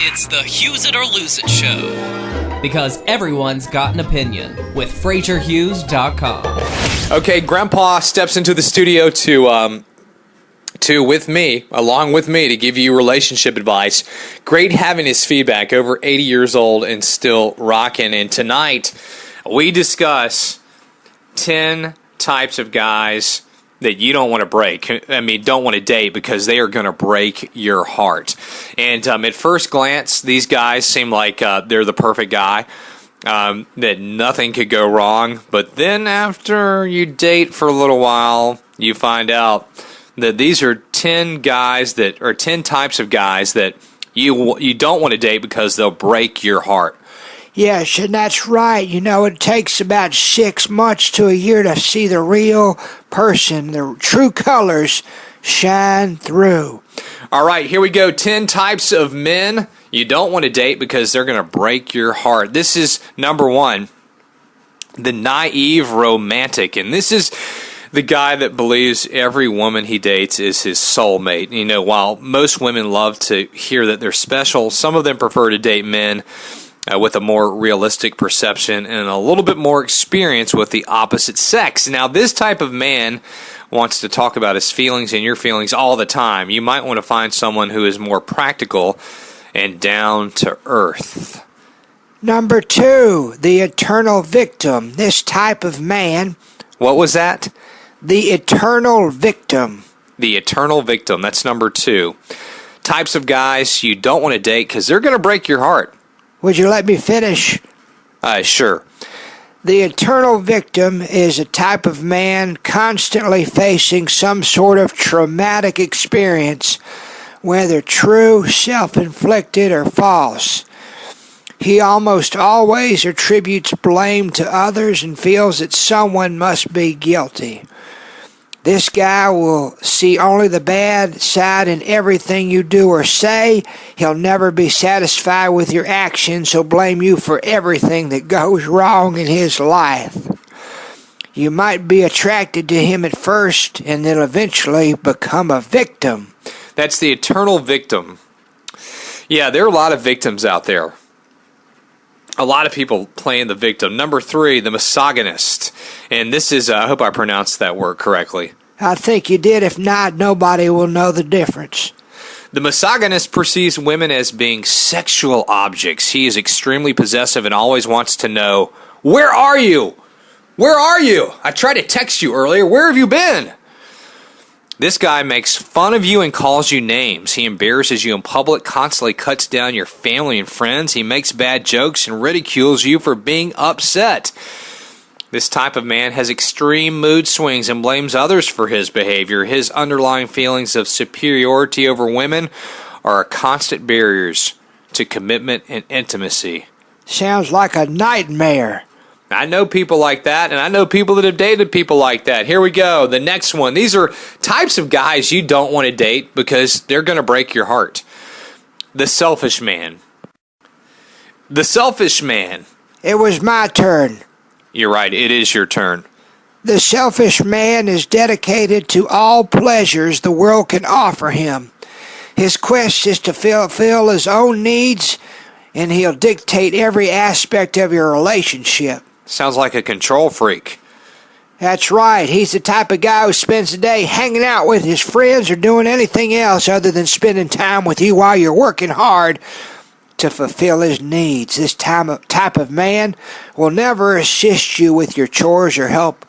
It's the Hughes It or Lose It show. Because everyone's got an opinion with Frazierhughes.com. Okay, Grandpa steps into the studio along with me, to give you relationship advice. Great having his feedback. Over 80 years old and still rocking. And tonight, we discuss 10 types of guys that you don't want to don't want to date, because they are going to break your heart. And at first glance, these guys seem like they're the perfect guy, that nothing could go wrong. But then after you date for a little while, you find out that these are 10 types of guys that you don't want to date because they'll break your heart. Yes, and that's right. You know, it takes about 6 months to a year to see the real person, the true colors shine through. All right, here we go. 10 types of men you don't want to date because they're going to break your heart. This is number 1, the naive romantic. And this is the guy that believes every woman he dates is his soulmate. You know, while most women love to hear that they're special, some of them prefer to date men with a more realistic perception and a little bit more experience with the opposite sex. Now, this type of man wants to talk about his feelings and your feelings all the time. You might want to find someone who is more practical and down to earth. Number 2, the eternal victim. This type of man... What was that? The eternal victim. The eternal victim. That's number 2. Types of guys you don't want to date because they're going to break your heart. Would you let me finish? Sure. The eternal victim is a type of man constantly facing some sort of traumatic experience, whether true, self-inflicted, or false. He almost always attributes blame to others and feels that someone must be guilty. This guy will see only the bad side in everything you do or say. He'll never be satisfied with your actions. He'll blame you for everything that goes wrong in his life. You might be attracted to him at first and then eventually become a victim. That's the eternal victim. Yeah, there are a lot of victims out there. A lot of people playing the victim. Number 3, the misogynist. And this is, I hope I pronounced that word correctly. I think you did. If not, nobody will know the difference. The misogynist perceives women as being sexual objects. He is extremely possessive and always wants to know, where are you? Where are you? I tried to text you earlier. Where have you been? This guy makes fun of you and calls you names. He embarrasses you in public, constantly cuts down your family and friends. He makes bad jokes and ridicules you for being upset. This type of man has extreme mood swings and blames others for his behavior. His underlying feelings of superiority over women are constant barriers to commitment and intimacy. Sounds like a nightmare. I know people like that, and I know people that have dated people like that. Here we go. The next one. These are types of guys you don't want to date because they're going to break your heart. The selfish man. The selfish man. It was my turn. You're right. It is your turn. The selfish man is dedicated to all pleasures the world can offer him. His quest is to fulfill his own needs, and he'll dictate every aspect of your relationship. Sounds like a control freak. That's right. He's the type of guy who spends the day hanging out with his friends or doing anything else other than spending time with you while you're working hard to fulfill his needs. This type of man will never assist you with your chores or help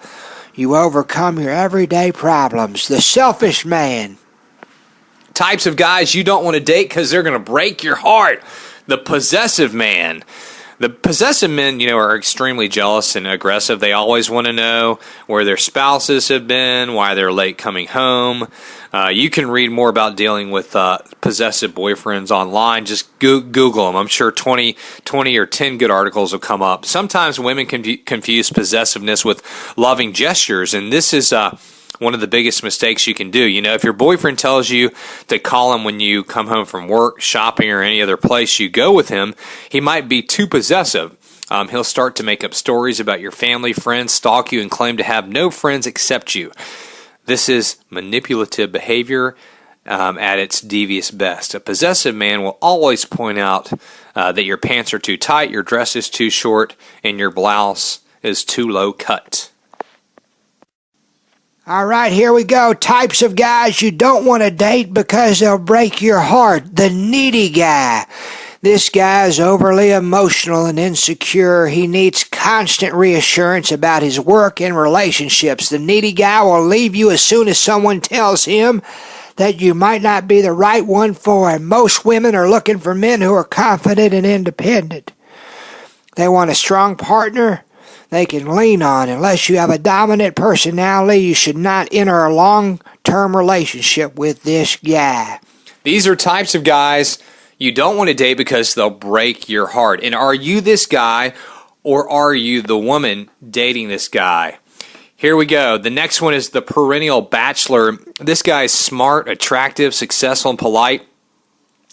you overcome your everyday problems. The selfish man. Types of guys you don't want to date because they're going to break your heart. The possessive man. The possessive men, are extremely jealous and aggressive. They always want to know where their spouses have been, why they're late coming home. You can read more about dealing with possessive boyfriends online. Just Google them. I'm sure 20 or 10 good articles will come up. Sometimes women confuse possessiveness with loving gestures, and this is one of the biggest mistakes you can do. If your boyfriend tells you to call him when you come home from work, shopping, or any other place you go with him, he might be too possessive. He'll start to make up stories about your family, friends, stalk you, and claim to have no friends except you. This is manipulative behavior at its devious best. A possessive man will always point out that your pants are too tight, your dress is too short, and your blouse is too low cut. All right, here we go. Types of guys you don't want to date because they'll break your heart. The needy guy. This guy is overly emotional and insecure. He needs constant reassurance about his work and relationships. The needy guy will leave you as soon as someone tells him that you might not be the right one for him. Most women are looking for men who are confident and independent. They want a strong partner they can lean on. Unless you have a dominant personality, you should not enter a long-term relationship with this guy. These are types of guys you don't want to date because they'll break your heart. And are you this guy, or are you the woman dating this guy? Here we go. The next one is the perennial bachelor. This guy is smart, attractive, successful, and polite.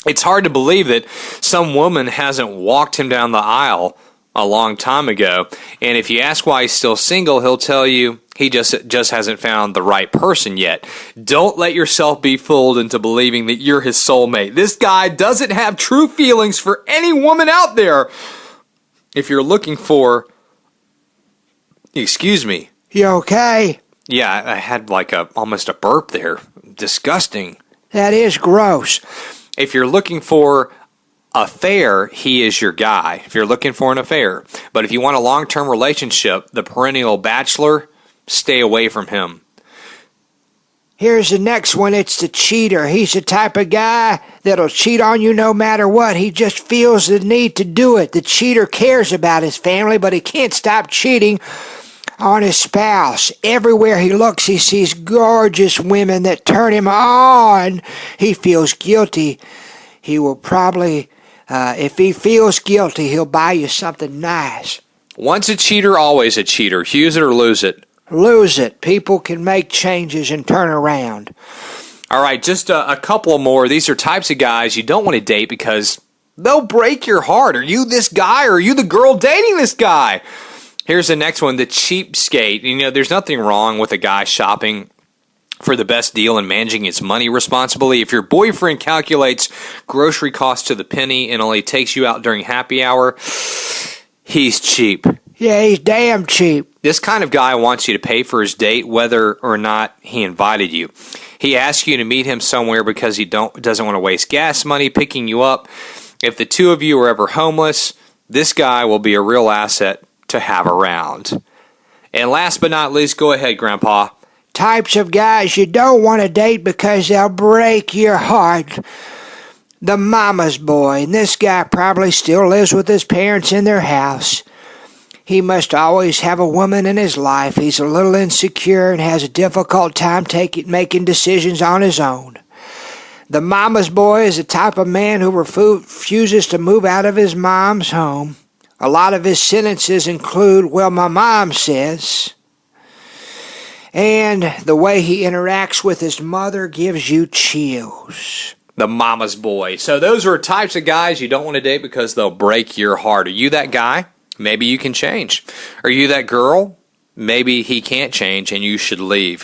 It's hard to believe that some woman hasn't walked him down the aisle a long time ago. And if you ask why he's still single, he'll tell you he just hasn't found the right person yet. Don't let yourself be fooled into believing that you're his soulmate. This guy doesn't have true feelings for any woman out there. If you're looking for... Excuse me. You okay? Yeah, I had almost a burp there. Disgusting. That is gross. If you're looking for affair, he is your guy. If you're looking for an affair. But if you want a long-term relationship, the perennial bachelor, stay away from him. Here's the next one. It's the cheater. He's the type of guy that'll cheat on you no matter what. He just feels the need to do it. The cheater cares about his family, but he can't stop cheating on his spouse. Everywhere he looks, he sees gorgeous women that turn him on. He feels guilty. He will probably, if he feels guilty, he'll buy you something nice. Once a cheater, always a cheater. Hughes it or lose it. Lose it. People can make changes and turn around. All right, just a couple more. These are types of guys you don't want to date because they'll break your heart. Are you this guy, or are you the girl dating this guy? Here's the next one, the cheapskate. You know, there's nothing wrong with a guy shopping for the best deal and managing his money responsibly. If your boyfriend calculates grocery costs to the penny and only takes you out during happy hour, he's cheap. Yeah, he's damn cheap. This kind of guy wants you to pay for his date whether or not he invited you. He asks you to meet him somewhere because he doesn't want to waste gas money picking you up. If the two of you are ever homeless, this guy will be a real asset to have around. And last but not least, go ahead, Grandpa. Types of guys you don't want to date because they'll break your heart. The mama's boy. And this guy probably still lives with his parents in their house. He must always have a woman in his life. He's a little insecure and has a difficult time making decisions on his own. The mama's boy is the type of man who refuses to move out of his mom's home. A lot of his sentences include, well, my mom says. And the way he interacts with his mother gives you chills. The mama's boy. So those are types of guys you don't want to date because they'll break your heart. Are you that guy? Maybe you can change. Are you that girl? Maybe he can't change and you should leave.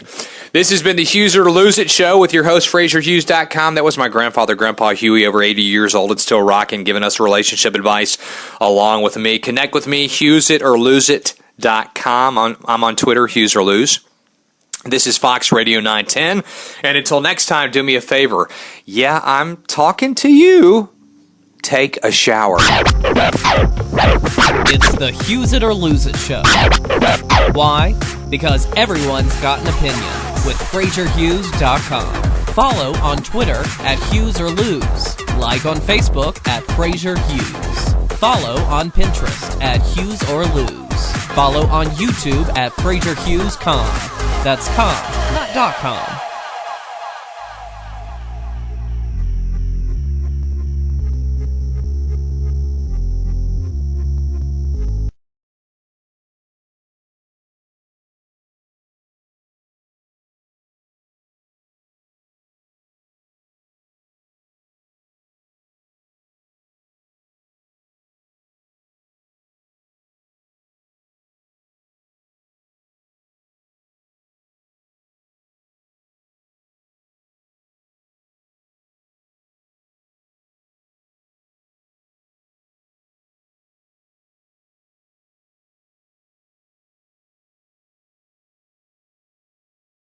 This has been the Hughes or Lose It show with your host, Frazierhughes.com. That was my grandfather, Grandpa Huey, over 80 years old and still rocking, giving us relationship advice along with me. Connect with me, HughesItOrLoseIt.com. I'm on Twitter, Hughes or Lose. This is Fox Radio 910. And until next time, do me a favor. Yeah, I'm talking to you. Take a shower. It's the Hughes It or Lose It show. Why? Because everyone's got an opinion with Frazierhughes.com. Follow on Twitter at Hughes or Lose. Like on Facebook at Frazier Hughes. Follow on Pinterest at Hughes or Lose. Follow on YouTube at Frazierhughes.com. That's com, not .com.